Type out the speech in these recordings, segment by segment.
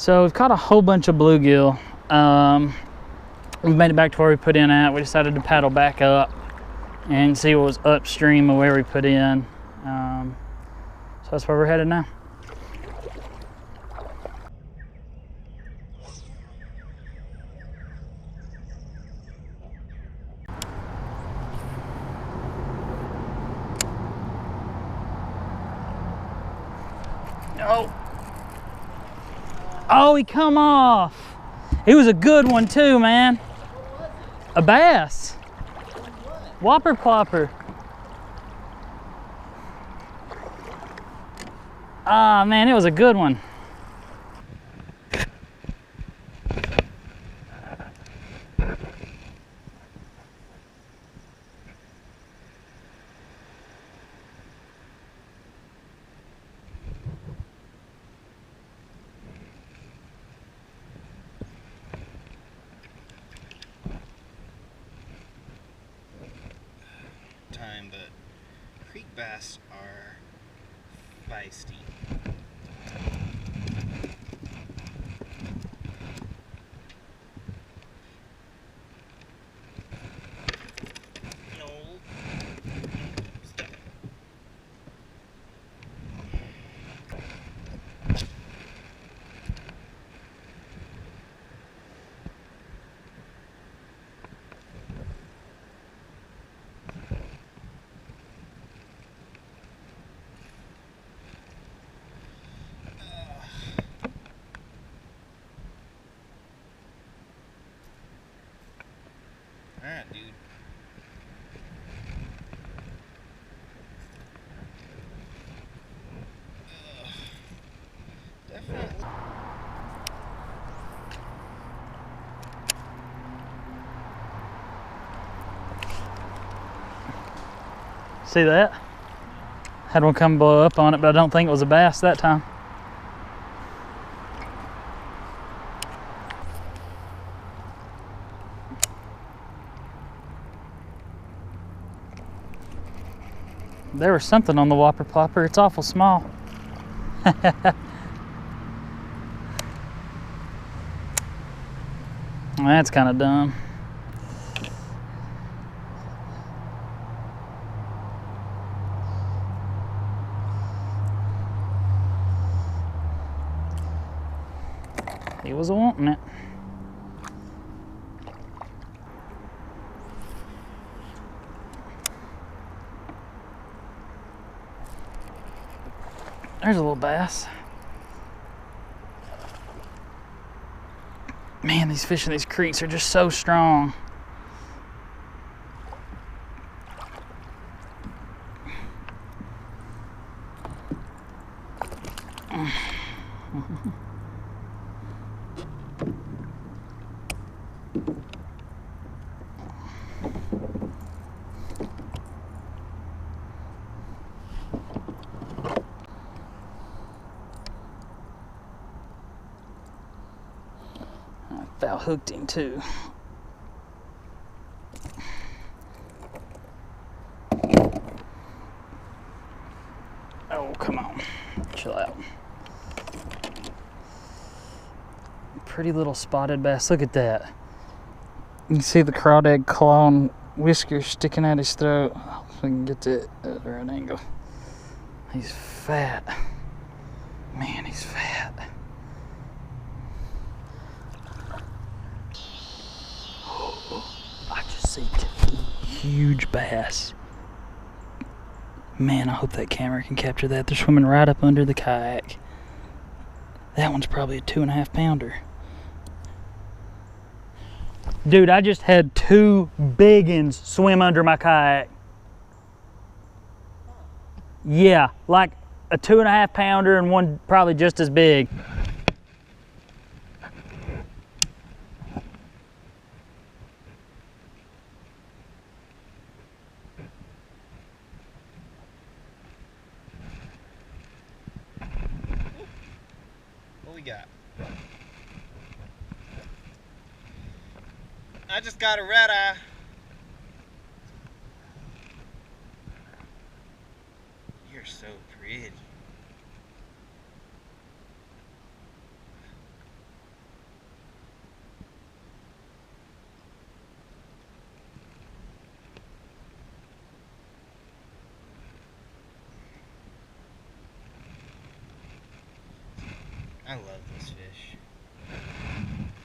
So we've caught a whole bunch of bluegill. We've made it back to where we put in at. We decided to paddle back up and see what was upstream of where we put in. So that's where we're headed now. Oh, he come off. He was a good one too, man. What was it? A bass. What? Whopper Plopper. Ah, man, it was a good one. Time that creek bass are feisty. No. Stop it. Alright, dude. Definitely. See that? Had one come blow up on it, but I don't think it was a bass that time. There was something on the Whopper Plopper. It's awful small. That's kind of dumb. He was wanting it. There's a little bass. Man, these fish in these creeks are just so strong. Foul hooked him too. Oh, come on. Chill out. Pretty little spotted bass. Look at that. You can see the crawdad claw and whiskers sticking out his throat. If we can get that at the right angle. He's fat. Man, he's fat. I just see two huge bass. Man, I hope that camera can capture that. They're swimming right up under the kayak. That one's probably a 2.5 pounder. Dude, I just had two big ones swim under my kayak. Yeah, like a 2.5 pounder and one probably just as big. What we got? I just got a red eye. You're so pretty. I love this fish.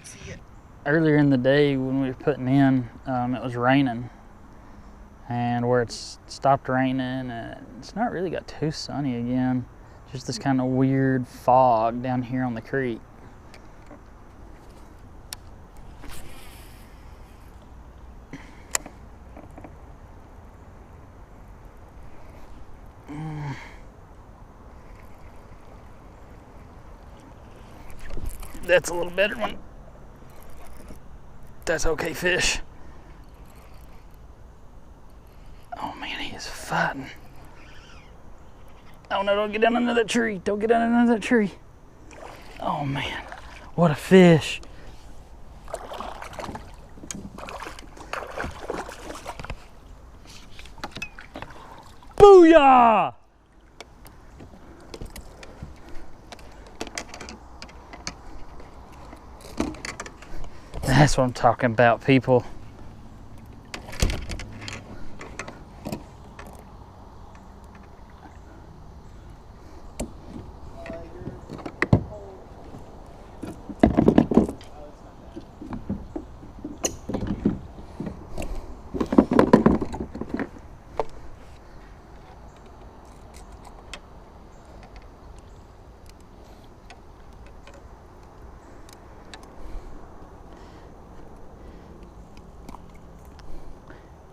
See it. Earlier in the day when we were putting in, it was raining. And where it's stopped raining, and it's not really got too sunny again. Just this kind of weird fog down here on the creek. That's a little better one. That's okay fish. Oh man, he is fighting. Oh no, don't get down under that tree. Don't get down under that tree. Oh man, what a fish. Booyah! That's what I'm talking about, people.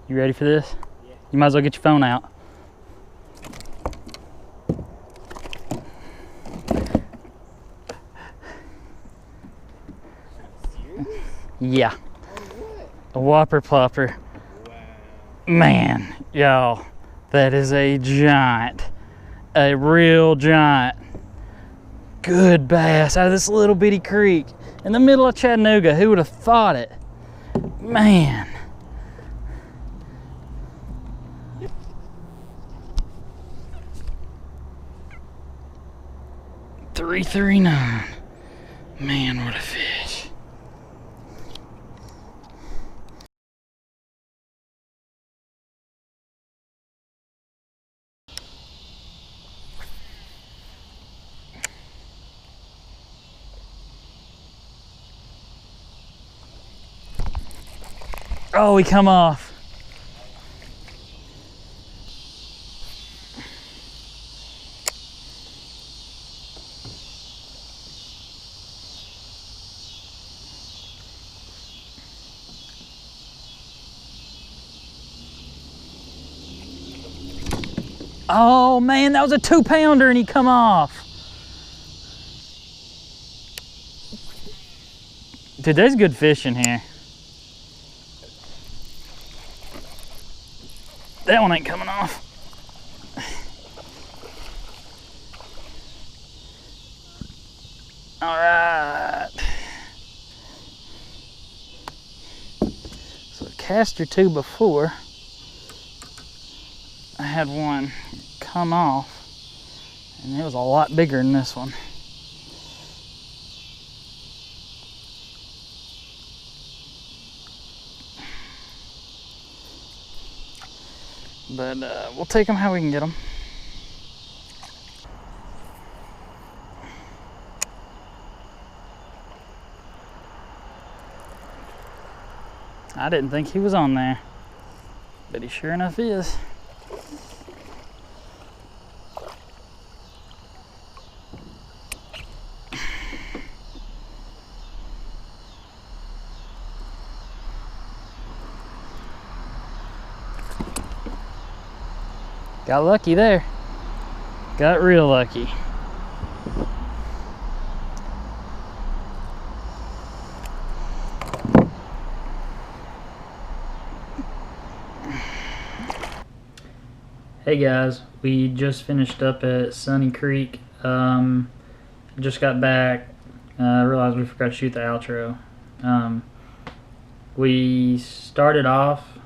You ready for this? Yeah. You might as well get your phone out. Serious? Yeah. What? A Whopper Plopper. Wow. Man, y'all, that is a giant. A real giant. Good bass out of this little bitty creek in the middle of Chattanooga. Who would have thought it? Man. $3.39. Man, what a fish. Oh, he come off. Oh man, that was a 2-pounder and he come off. Dude, there's good fish in here. That one ain't coming off. All right. So I cast or two before. I had one come off and it was a lot bigger than this one. But we'll take them how we can get them. I didn't think he was on there, but he sure enough is. Got lucky there. Got real lucky. Hey guys, we just finished up at Sunny Creek. Just got back. Realized we forgot to shoot the outro. We started off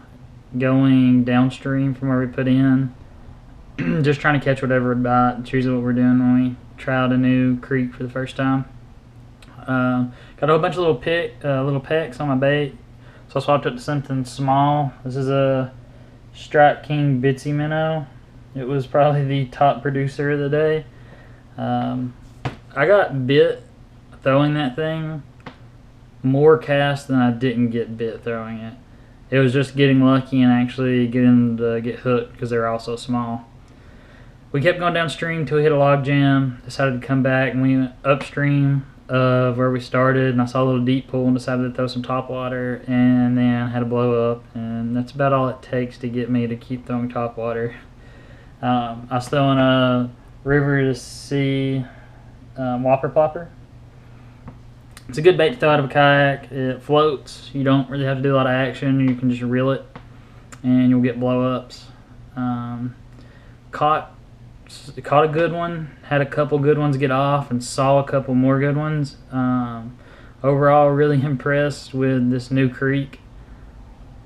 going downstream from where we put in. Just trying to catch whatever would bite. It's usually what we're doing when we try out a new creek for the first time. Got a whole bunch of little pecks on my bait, so I swapped it to something small. This is a Strike King Bitsy minnow. It was probably the top producer of the day. I got bit throwing that thing more casts than I didn't get bit throwing it. It was just getting lucky and actually getting to get hooked because they were all so small. We kept going downstream till we hit a log jam, decided to come back, and we went upstream of where we started, and I saw a little deep pool and decided to throw some top water, and then had a blow up, and that's about all it takes to get me to keep throwing top water. I was throwing a river to sea Whopper Plopper. It's a good bait to throw out of a kayak. It floats. You don't really have to do a lot of action. You can just reel it, and you'll get blow-ups. Caught a good one. Had a couple good ones get off, and saw a couple more good ones. Overall, really impressed with this new creek.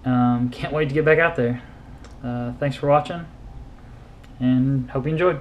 Can't wait to get back out there. Thanks for watching, and hope you enjoyed.